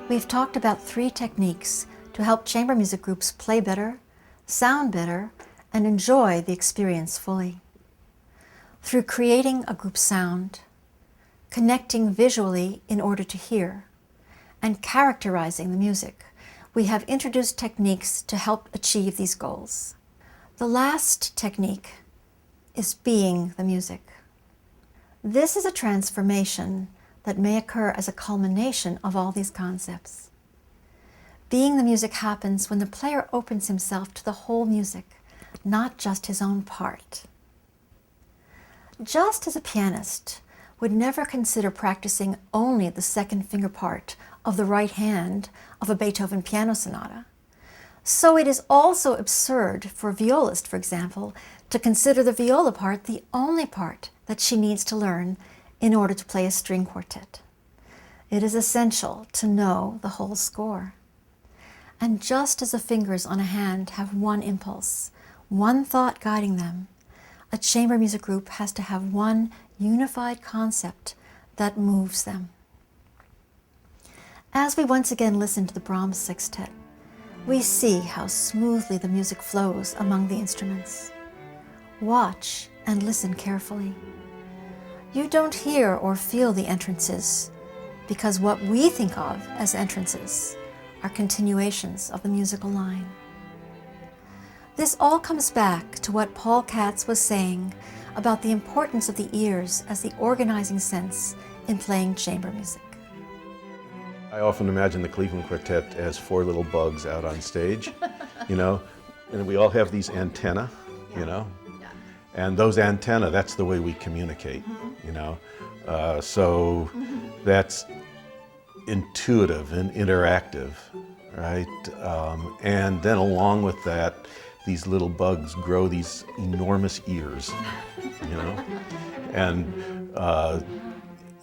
We've talked about 3 techniques to help chamber music groups play better, sound better, and enjoy the experience fully. Through creating a group sound, connecting visually in order to hear, and characterizing the music, we have introduced techniques to help achieve these goals. The last technique is being the music. This is a transformation that may occur as a culmination of all these concepts. Being the music happens when the player opens himself to the whole music, not just his own part. Just as a pianist would never consider practicing only the second finger part of the right hand of a Beethoven piano sonata, so it is also absurd for a violist, for example, to consider the viola part the only part that she needs to learn in order to play a string quartet. It is essential to know the whole score. And just as the fingers on a hand have one impulse, one thought guiding them, a chamber music group has to have one unified concept that moves them. As we once again listen to the Brahms Sextet, we see how smoothly the music flows among the instruments. Watch and listen carefully. You don't hear or feel the entrances because what we think of as entrances are continuations of the musical line. This all comes back to what Paul Katz was saying about the importance of the ears as the organizing sense in playing chamber music. I often imagine the Cleveland Quartet as 4 little bugs out on stage, and we all have these antennae, and those antennae, that's the way we communicate, so that's intuitive and interactive, right? And then along with that, these little bugs grow these enormous ears, and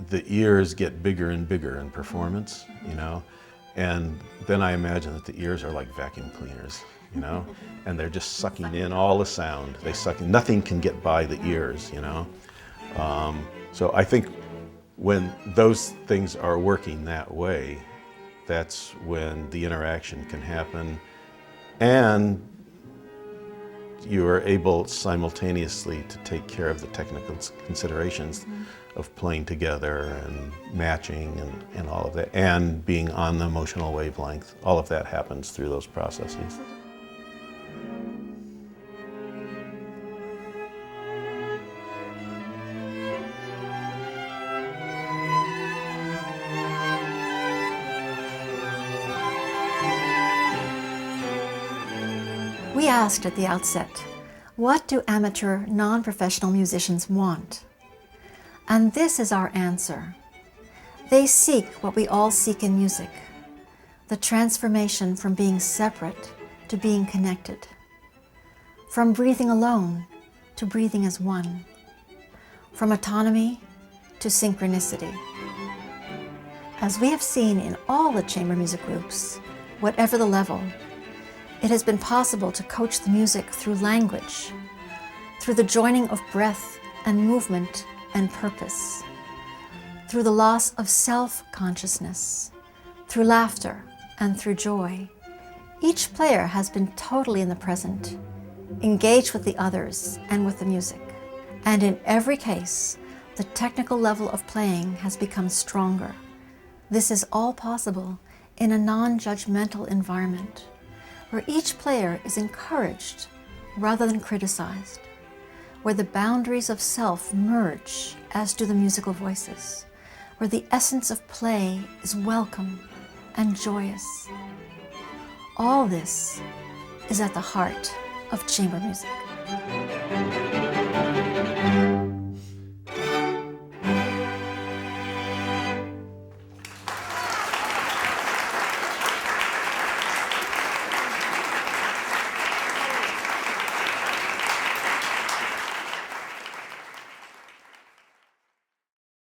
the ears get bigger and bigger in performance, and then I imagine that the ears are like vacuum cleaners, and they're just sucking in all the sound. Nothing can get by the ears, So I think when those things are working that way, that's when the interaction can happen, and you are able simultaneously to take care of the technical considerations of playing together and matching and all of that, and being on the emotional wavelength. All of that happens through those processes. We asked at the outset, what do amateur, non-professional musicians want? And this is our answer. They seek what we all seek in music, the transformation from being separate to being connected, from breathing alone to breathing as one, from autonomy to synchronicity. As we have seen in all the chamber music groups, whatever the level, it has been possible to coach the music through language, through the joining of breath and movement and purpose, through the loss of self-consciousness, through laughter and through joy. Each player has been totally in the present, engaged with the others and with the music. And in every case, the technical level of playing has become stronger. This is all possible in a non-judgmental environment, where each player is encouraged rather than criticized, where the boundaries of self merge as do the musical voices, where the essence of play is welcome and joyous. All this is at the heart of chamber music.